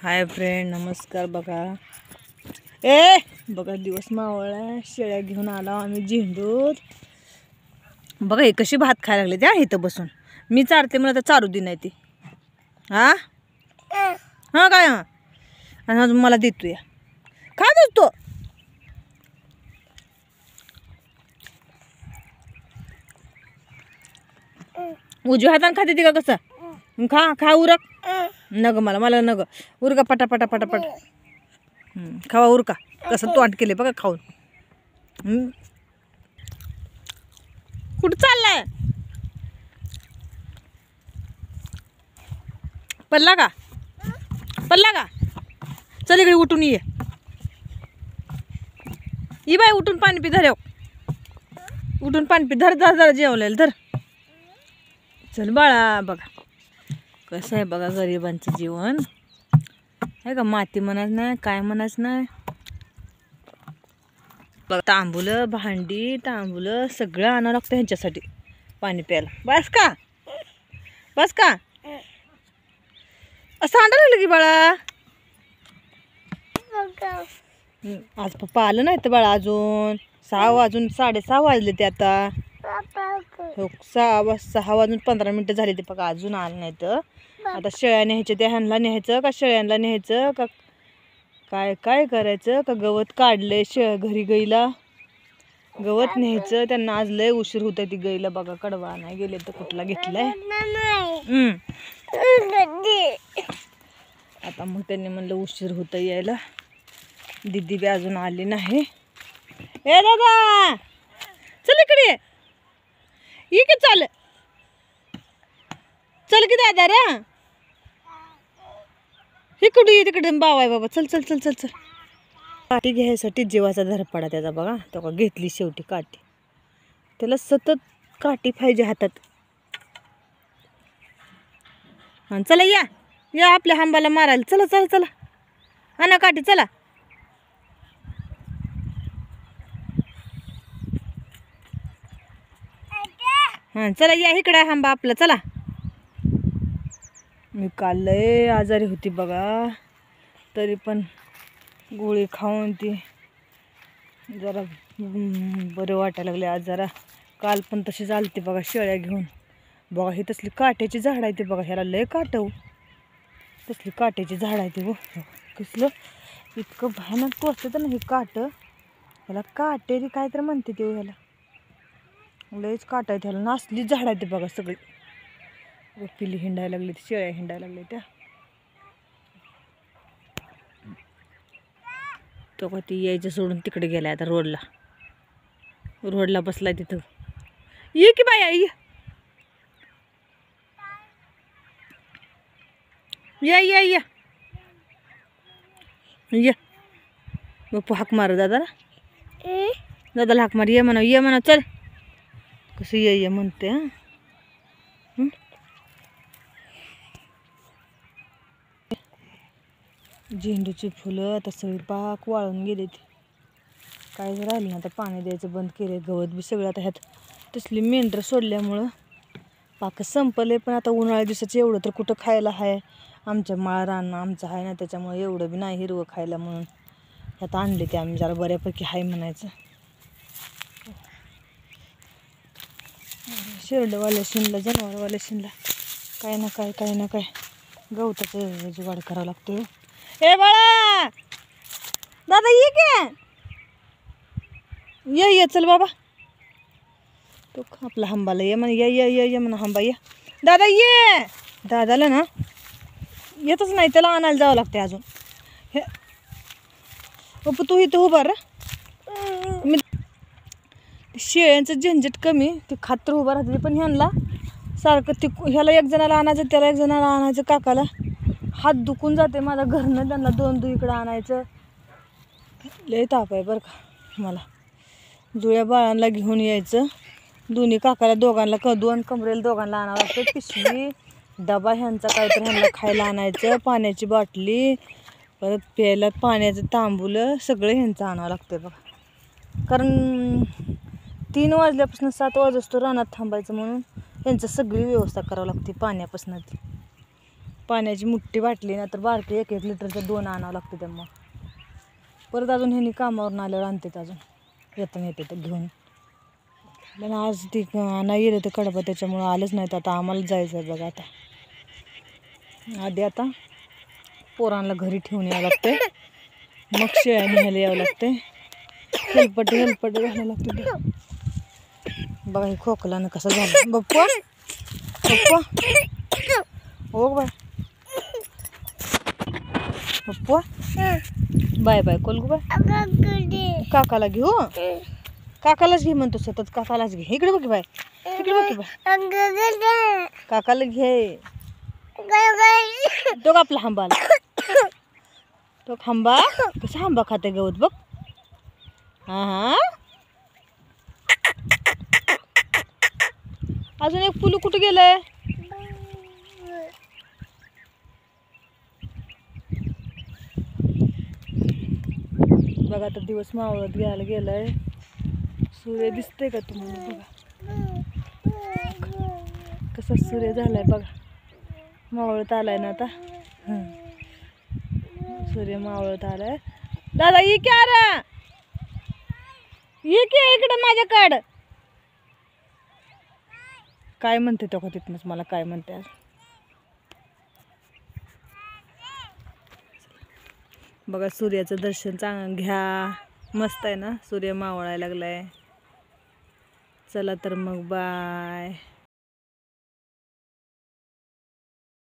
Hi friend, नमस्कार. बघा बघा दिवस मावळा, शेळ्या घेऊन आला आम्ही झेंडूत. बघा हे कशी भात खायला लागले त्या इथं बसून. मी चारते मला तर चारू दे नाही ती. हां काय हां आणि अजून मला देतो या खा देतो. उजव्या हाताने खाते ती का कसं? खा खा उरक नग मला नग उरका पटा पटा पटा पट. खावा उरका. कसं तोंड केले बघा खाऊन. कुठं चाललाय? पडला का? चल इकडे उठून ये बाई. उठून पाणी पी. धर उठून पाणी पी. धर धर धर जेवलेलं धर. चल बाळा. बघा कसं आहे बघा गरिबांचं जीवन आहे का. माती म्हणाच नाही, काय म्हणाच नाही. बघा तांबुलं, भांडी, तांबुलं सगळं आणावं लागतं ह्यांच्यासाठी पाणी प्यायला. बस का असं आणायला लागलं की बाळा. आज पप्पा आलं नाही तर बाळा. अजून 6:30 वाजले ते आता. 6 वाजून 15 मिनिटं झाली ते बघा. अजून आलं नाही तर. आता शेळ्या न्यायच्या, त्या ह्यांना न्यायचं का शेळ्यांना न्यायचं का काय करायचं का. गवत काढलंय घरी गाईला गवत न्यायचं. त्यांना आज लय उशीर होत ती गाईला बघा. कडवा नाही गेले तर कुठला घेतलाय. आता मग त्यांनी म्हणलं उशीर होतं यायला. दीदी बी अजून आली नाही. ए दादा चल इकडे ये की. चल की दादा रे. इकडे ये तिकडे बाबा बाबा. चल चल चल चल चल. काठी घ्यायसाठी जीवाचा धरपडा त्याचा बघा. तो का घेतली शेवटी काठी. त्याला सतत काठी पाहिजे हातात. हा चला या आपल्या हांबाला मारायला. चला चला चला आणा काठी. चला हां चला या इकडे हांबा आपला. चला. मी काल लय आजारी होती बघा. तरी पण गोळी खाऊन ती जरा बरं वाटायला लागले आज जरा. काल पण तशी चालते बघा शेळ्या घेऊन. बघा ही तसली काट्याची झाड आहे ते बघा. ह्याला लय काट हो. तसली काट्याची झाड आहे ते. हो कसलं इतकं भयानक टोचतं ना हे काट. ह्याला काटेरी काय तर म्हणते ते. ह्याला लयच काट आहे त्याला. नासली झाड आहे ते बघा सगळी. पिली हिंडायला लागली, शेळ्या हिंडायला लागल्या त्या. तो का ती यायचं सोडून तिकडे गेलाय आता रोडला बसलाय तिथं. ये की बाया ये बापू हाक मार दादाला. हाक मार. ये म्हणा चल. कसं ये म्हणते. हा झेंडूची फुलं आता सगळी पाक वाळून गेली. ती काय राहिलं ना आता. पाणी द्यायचं बंद केले. गवत बी सगळं आता ह्यात तसली मेंढरं सोडल्यामुळं पाक संपले. पण आता उन्हाळ्या दिवसाचं एवढं तर कुठं खायला आहे. आमच्या माळ रान आमचं आहे ना, त्याच्यामुळे एवढं बी नाही हिरवं खायला. म्हणून ह्यात आणले ते आम्ही जरा बऱ्यापैकी आहे म्हणायचं. शेरडवाल्या शिनला, जनावरवाल्या शिनला काय ना काय गवताचं जुगाड करावं लागतं. ए बाळा दादा ये की. ये चल बाबा. तो आपला हंबाला ये म्हणा. ये म्हणा हंबा ये. दादा ये. दादाला ना येतच नाही. त्याला आणायला जावं लागते अजून. हे पप्पू तू इथं उभा रा. मी शेळ्यांचं झंझट कमी. ते खात्र उभा राहते. पण ह्यांना सारखं ते ह्याला एक जणाला आणायचं, त्याला एक जणाला आणायचं. काकाला हात दुखून जाते माझा घरनं. त्यांना 2 इकडं आणायचं. लय ताप आहे बरं का मला. जुळ्या बाळांना घेऊन यायचं. दोन्ही काकाला दोघांना 2 कमरेला दोघांना आणावं लागतं. पिशवी डबा ह्यांचा काहीतरी ह्यांना खायला आणायचं. पाण्याची बाटली, परत प्यायला पाण्याचं तांबुलं सगळं ह्यांचं आणावं लागतं बघा. कारण 3 वाजल्यापासून 7 वाजतो रानात थांबायचं. म्हणून ह्यांचं सगळी व्यवस्था करावं लागते पाण्यापासून. पाण्याची मुठ्ठी बाटली ना तर बारकी 1-1 लिटरचं 2 आणावं लागतं त्यामुळं. परत अजून ह्यांनी कामावरून आल्यावर आणतात अजून येते तर घेऊन. पण आज ती नाही गेले ते कडबा त्याच्यामुळं आलेच नाहीत. आता आम्हाला जायचं आहे बघा. आता आधी आता पोरांना घरी ठेवून यावं लागते, मग शेळ्या न्यायला यावं लागते. हेलपट घालायला लागते. बघा हे खोकलानं कसं झालं. बप्पा हो बाय पप्पा बाय बाय कोलगू बाय. काकाला घेऊ, काकालाच घे म्हणतो सतत. काकालाच घे. इकडे बघ बाय, इकडे बघ बाय. काकाला घे. तो आपला हांबाला तो खांबा कसा हांबा खाते गवत बघ. हा अजून एक पुलू कुठे गेलंय. बघा आता दिवस मावळत घ्यायला गेलाय. सूर्य दिसतंय का तुम्हाला. बघा कसा सूर्य झालाय बघा. मावळत आलाय ना आता. सूर्य मावळत आलाय. दादा ये की अरे ये की इकडे माझ्याकडं. काय म्हणते तो का तिथनच मला काय म्हणते आज. बघा सूर्याचं दर्शन घ्या. मस्त आहे ना. सूर्य मावळायला लागलाय. चला तर मग बाय.